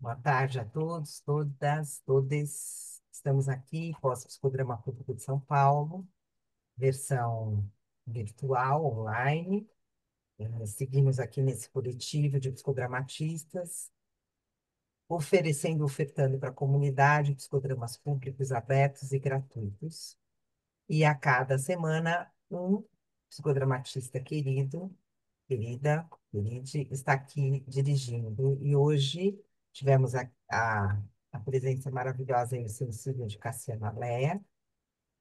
Boa tarde a todos, todas, todes. Estamos aqui, pós-psicodrama Público de São Paulo, versão virtual, online. Seguimos aqui nesse coletivo de psicodramatistas, oferecendo, ofertando para a comunidade psicodramas públicos abertos e gratuitos. E a cada semana, um psicodramatista querido, querida, queride, está aqui dirigindo. E hoje tivemos a presença maravilhosa e sensível de Cassiana Leia,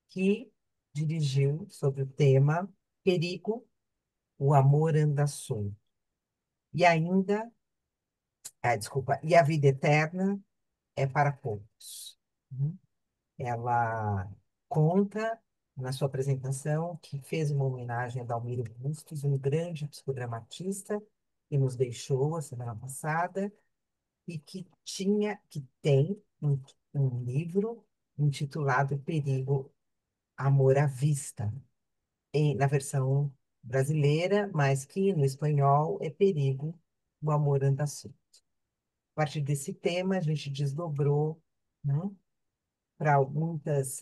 que dirigiu sobre o tema Perigo, o amor anda solto. E ainda, desculpa, e a vida eterna é para poucos. Uhum. Ela conta na sua apresentação que fez uma homenagem a Dalmiro Bustos, um grande psicodramatista que nos deixou a semana passada e que tem um livro intitulado Perigo, Amor à Vista, na versão brasileira, mas que no espanhol é Perigo, o Amor Anda Solto. A partir desse tema, a gente desdobrou, né, para muitas,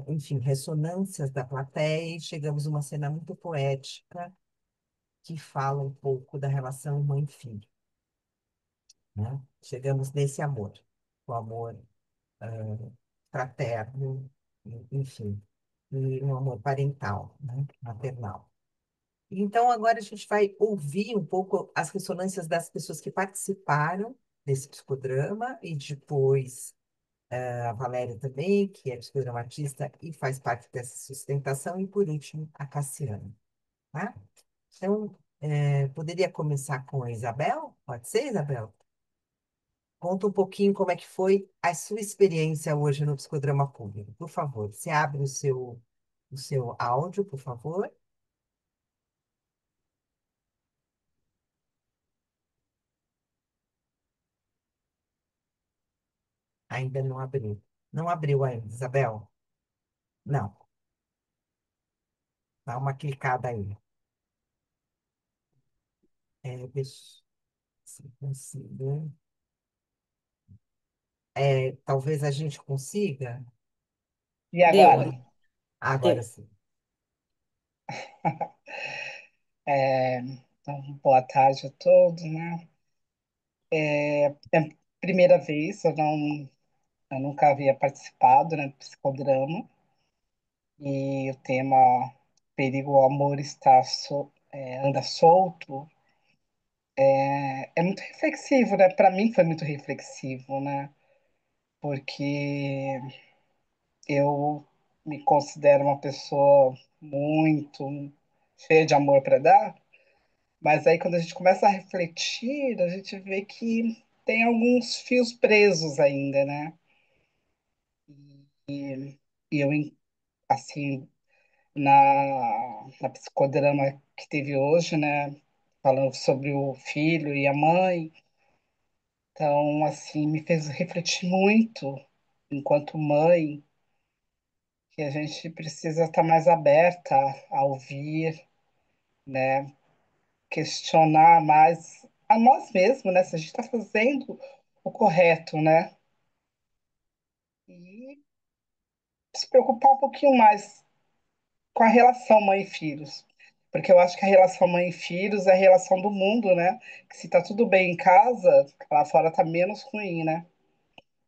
enfim, ressonâncias da plateia, e chegamos a uma cena muito poética que fala um pouco da relação mãe-filho, né? Chegamos nesse amor, o amor fraterno, enfim, e um amor parental, né? Maternal. Então, agora a gente vai ouvir um pouco as ressonâncias das pessoas que participaram desse psicodrama e depois a Valéria também, que é psicodramatista e faz parte dessa sustentação, e por último, a Cassiana, tá? Então, poderia começar com a Isabel? Pode ser, Isabel? Conta um pouquinho como é que foi a sua experiência hoje no psicodrama público, por favor. Você abre o seu áudio, por favor. Ainda não abriu. Não abriu ainda, Isabel? Não. Dá uma clicada aí. Deixa se consigo. Talvez a gente consiga. E agora? Deu. Agora Deu. sim. É, então, boa tarde a todos, né? É a primeira vez, eu nunca havia participado, né, do psicodrama, e o tema Perigo, o amor anda solto, é muito reflexivo, né? Para mim foi muito reflexivo, né? Porque eu me considero uma pessoa muito cheia de amor para dar. Mas aí, quando a gente começa a refletir, a gente vê que tem alguns fios presos ainda, né? E eu, assim, na psicodrama que teve hoje, né? Falando sobre o filho e a mãe. Então, assim, me fez refletir muito, enquanto mãe, que a gente precisa estar mais aberta a ouvir, né? Questionar mais a nós mesmos, né? Se a gente está fazendo o correto, né? E se preocupar um pouquinho mais com a relação mãe e filhos. Porque eu acho que a relação mãe e filhos é a relação do mundo, né? Que se tá tudo bem em casa, lá fora tá menos ruim, né?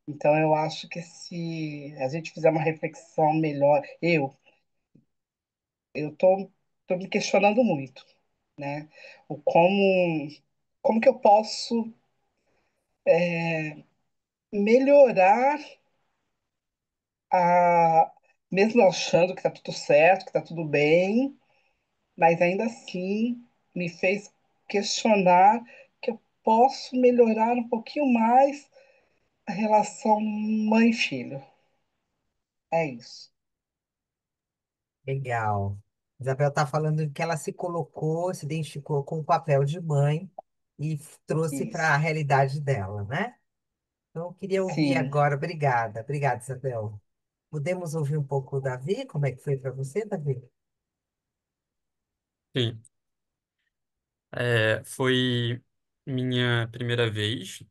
Então eu acho que se a gente fizer uma reflexão melhor, eu tô me questionando muito, né? O como que eu posso melhorar a mesmo achando que tá tudo certo, que tá tudo bem, mas ainda assim me fez questionar que eu posso melhorar um pouquinho mais a relação mãe-filho. É isso. Legal. Isabel está falando que ela se colocou, se identificou com o papel de mãe e trouxe para Isso. a realidade dela, né? Então, eu queria ouvir Sim, agora. Obrigada. Obrigada, Isabel. Podemos ouvir um pouco o Davi? Como é que foi para você, Davi? Sim, foi minha primeira vez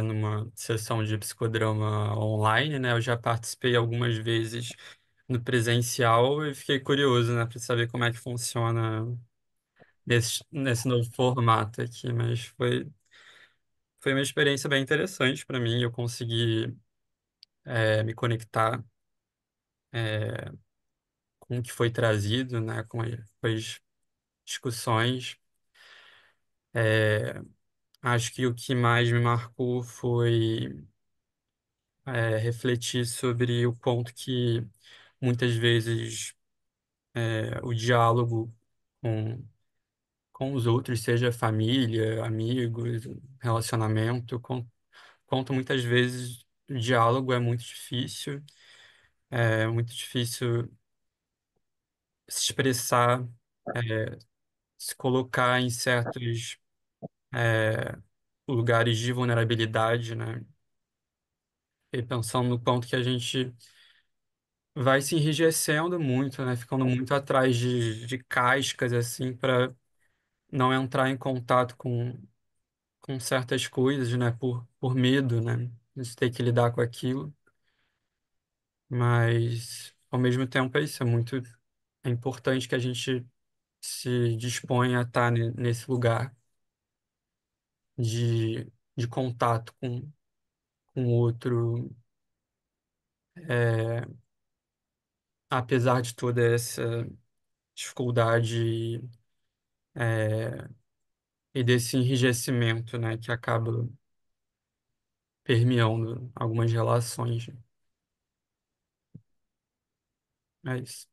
numa sessão de psicodrama online, né? Eu já participei algumas vezes no presencial e fiquei curioso, né, para saber como é que funciona nesse novo formato aqui, mas foi uma experiência bem interessante para mim. Eu consegui me conectar com o que foi trazido, né, com as discussões. É, acho que o que mais me marcou foi refletir sobre o quanto que muitas vezes o diálogo com, com os outros, seja família, amigos, relacionamento, quanto muitas vezes o diálogo é muito difícil se expressar, é, se colocar em certos é, lugares de vulnerabilidade, né? E pensando no quanto que a gente vai se enrijecendo muito, né? Ficando muito atrás de cascas, assim, para não entrar em contato com certas coisas, né? Por medo, né? De ter que lidar com aquilo. Mas, ao mesmo tempo, é isso. É importante que a gente se disponha a estar nesse lugar de contato com o outro, é, apesar de toda essa dificuldade, é, e desse enrijecimento, né, que acaba permeando algumas relações. É isso.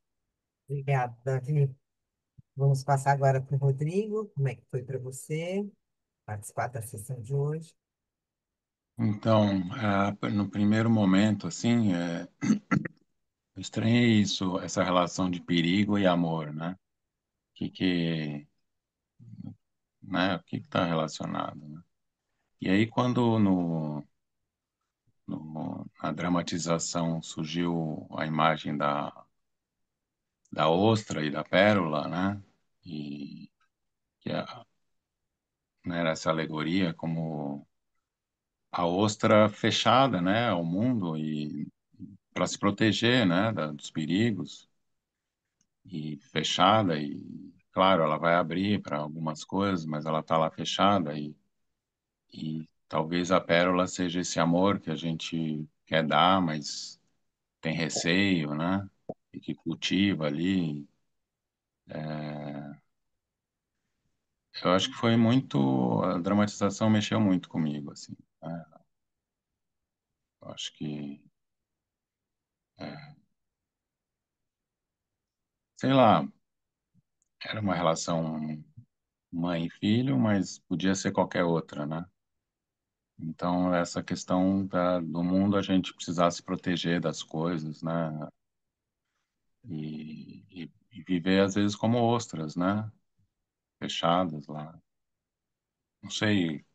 Obrigada, Davi. Vamos passar agora para o Rodrigo. Como é que foi para você participar da sessão de hoje? Então, no primeiro momento, assim, eu estranhei isso, essa relação de perigo e amor, né? Que, né? O que está relacionado, né? E aí, quando na dramatização surgiu a imagem da ostra e da pérola, né? E que né, era essa alegoria como a ostra fechada, né, ao mundo e para se proteger, né, dos perigos e fechada e claro, ela vai abrir para algumas coisas, mas ela está lá fechada e talvez a pérola seja esse amor que a gente quer dar, mas tem receio, né? E que cultiva ali. Eu acho que foi muito, a dramatização mexeu muito comigo, assim, né? Eu acho que, é, sei lá, era uma relação mãe e filho, mas podia ser qualquer outra, né? Então, essa questão do mundo, a gente precisar se proteger das coisas, né? E viver, às vezes, como ostras, né? Fechadas lá. Não sei.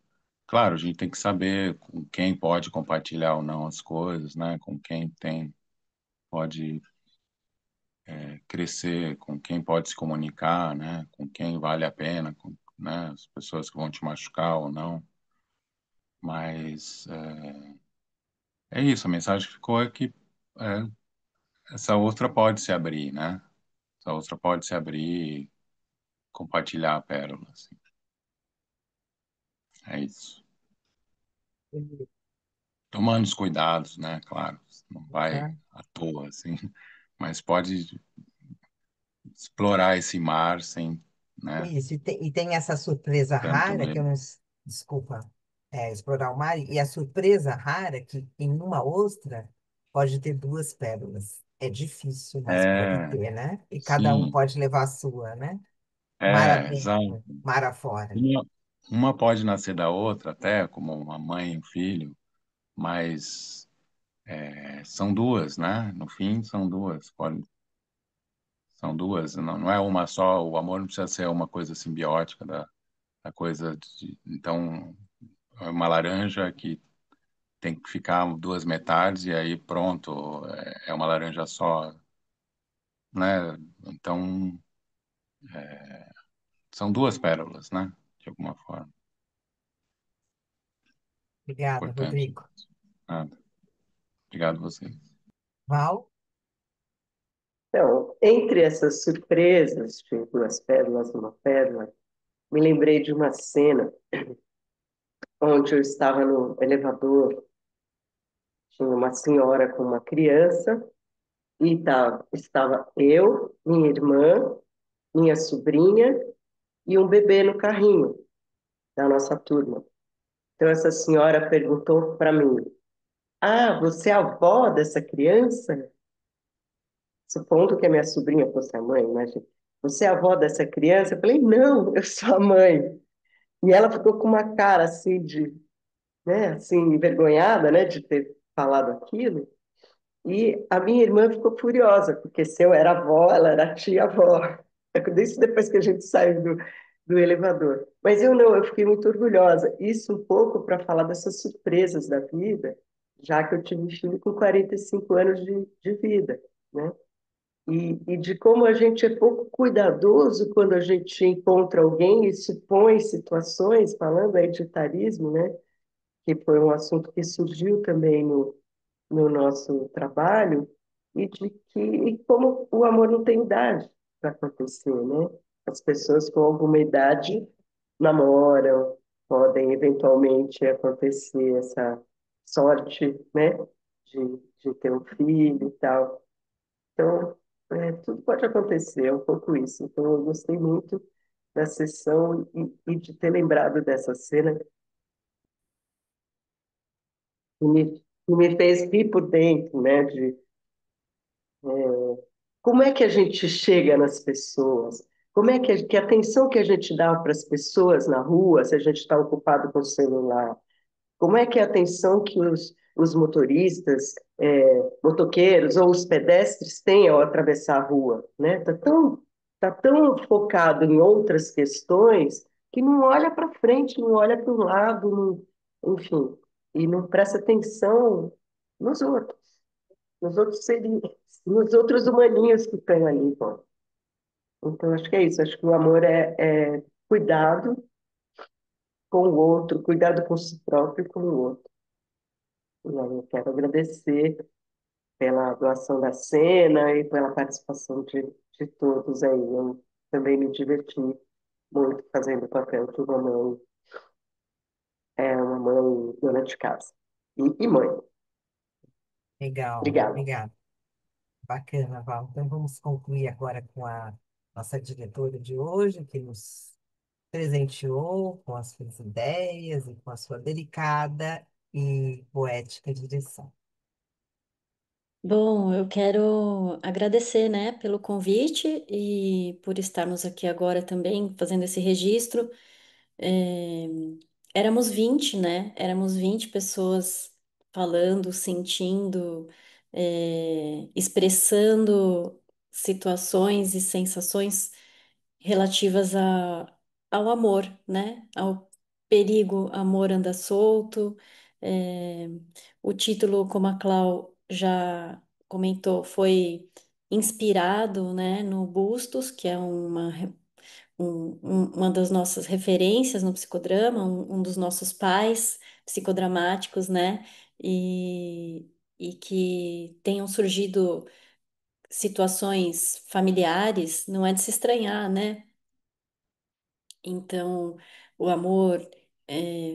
Claro, a gente tem que saber com quem pode compartilhar ou não as coisas, né? Com quem pode crescer, com quem pode se comunicar, né? Com quem vale a pena, né? As pessoas que vão te machucar ou não. Mas é isso, a mensagem que ficou é que é, essa outra pode se abrir, né? Essa outra pode se abrir e compartilhar a pérola, assim. É isso. Tomando os cuidados, né? Claro, não vai Tá? à toa, assim, mas pode explorar esse mar sem, né? Isso, e tem essa surpresa Tanto rara, que eu medo. não. Desculpa, explorar o mar, e a surpresa rara que em uma ostra pode ter duas pérolas. É difícil, mas pode É, ter, né? E cada um sim, pode levar a sua, né? Mar exato. adentro, mar afora. Uma, uma pode nascer da outra, até como uma mãe e um filho, mas são duas, né? No fim, são duas. São duas, não é uma só. O amor não precisa ser uma coisa simbiótica da coisa então, é uma laranja que tem que ficar duas metades e aí pronto, é uma laranja só, né? Então, são duas pérolas, né? De alguma forma. Obrigada, Importante. Rodrigo. Nada. Obrigado a vocês. Val? Então, entre essas surpresas de duas pérolas numa pérola, me lembrei de uma cena onde eu estava no elevador, tinha uma senhora com uma criança, e estava eu, minha irmã, minha sobrinha e um bebê no carrinho da nossa turma. Então, essa senhora perguntou para mim: Ah, você é a avó dessa criança? Supondo que a minha sobrinha fosse a mãe, imagina. Você é a avó dessa criança? Eu falei: Não, eu sou a mãe. E ela ficou com uma cara assim de, né, assim, envergonhada, né, de ter falado aquilo. E a minha irmã ficou furiosa, porque se eu era avó, ela era tia-avó. Isso depois que a gente saiu do elevador. Mas eu não, eu fiquei muito orgulhosa. Isso um pouco para falar dessas surpresas da vida, já que eu tive filho com 45 anos de vida, né? E de como a gente é pouco cuidadoso quando a gente encontra alguém e se põe em situações, falando aí de etarismo, né? Que foi um assunto que surgiu também no nosso trabalho, e como o amor não tem idade para acontecer, né? As pessoas com alguma idade namoram, podem eventualmente acontecer essa sorte, né? De ter um filho e tal. Então, tudo pode acontecer, é um pouco isso. Então, eu gostei muito da sessão e de ter lembrado dessa cena que me fez rir por dentro, né? Como é que a gente chega nas pessoas? Como é que atenção que a gente dá para as pessoas na rua, se a gente está ocupado com o celular? Como é que é a atenção que os motoristas, motoqueiros ou os pedestres têm ao atravessar a rua, né? Tá tão focado em outras questões que não olha para frente, não olha para o lado, enfim, e não presta atenção nos outros, nos outros seres, nos outros humaninhos que estão ali, bom. Então, acho que é isso. Acho que o amor é cuidado com o outro, cuidado com si próprio e com o outro. E aí eu quero agradecer pela doação da cena e pela participação de todos aí. Eu também me diverti muito fazendo o papel de uma mãe dona de casa. E mãe. Legal, Obrigada. obrigada. Bacana, Val. Então vamos concluir agora com a nossa diretora de hoje, que nos presenteou com as suas ideias e com a sua delicada e poética direção. Bom, eu quero agradecer, né, pelo convite e por estarmos aqui agora também fazendo esse registro. É, éramos 20, né? Éramos 20 pessoas falando, sentindo, expressando situações e sensações relativas ao amor, né? Ao perigo, amor anda solto. É, o título, como a Clau já comentou, foi inspirado, né, no Bustos, que é uma das nossas referências no psicodrama, um dos nossos pais psicodramáticos, né? E que tenham surgido situações familiares, não é de se estranhar, né? Então, o amor,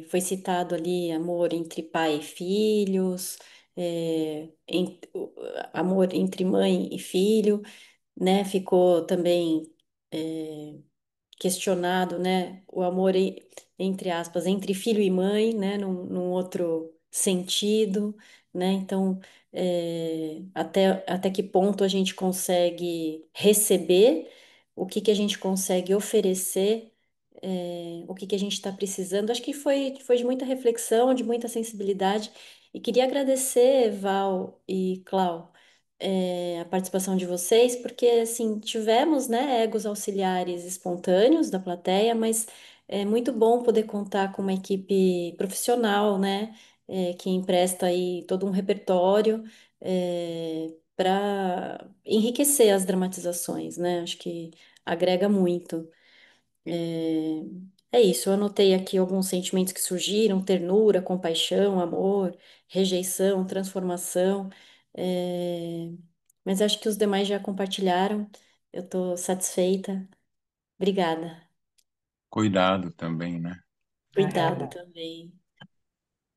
foi citado ali, amor entre pai e filhos, amor entre mãe e filho, né? Ficou também questionado, né, o amor entre aspas, entre filho e mãe, né, num outro sentido, né, então até que ponto a gente consegue receber, o que que a gente consegue oferecer, o que que a gente está precisando, acho que foi de muita reflexão, de muita sensibilidade, e queria agradecer, Val e Clau, a participação de vocês, porque assim tivemos, né, egos auxiliares espontâneos da plateia, mas é muito bom poder contar com uma equipe profissional, né, que empresta aí todo um repertório para enriquecer as dramatizações, né? Acho que agrega muito. É, é isso. Eu anotei aqui alguns sentimentos que surgiram: ternura, compaixão, amor, rejeição, transformação. É, Mas acho que os demais já compartilharam. Eu estou satisfeita. Obrigada. Cuidado também, né? Cuidado É, também.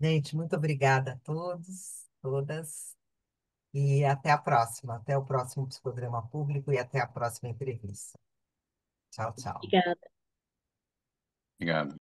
gente, muito obrigada a todos, todas, e até a próxima. Até o próximo Psicodrama Público e até a próxima entrevista. Tchau, tchau. Obrigada. Obrigado.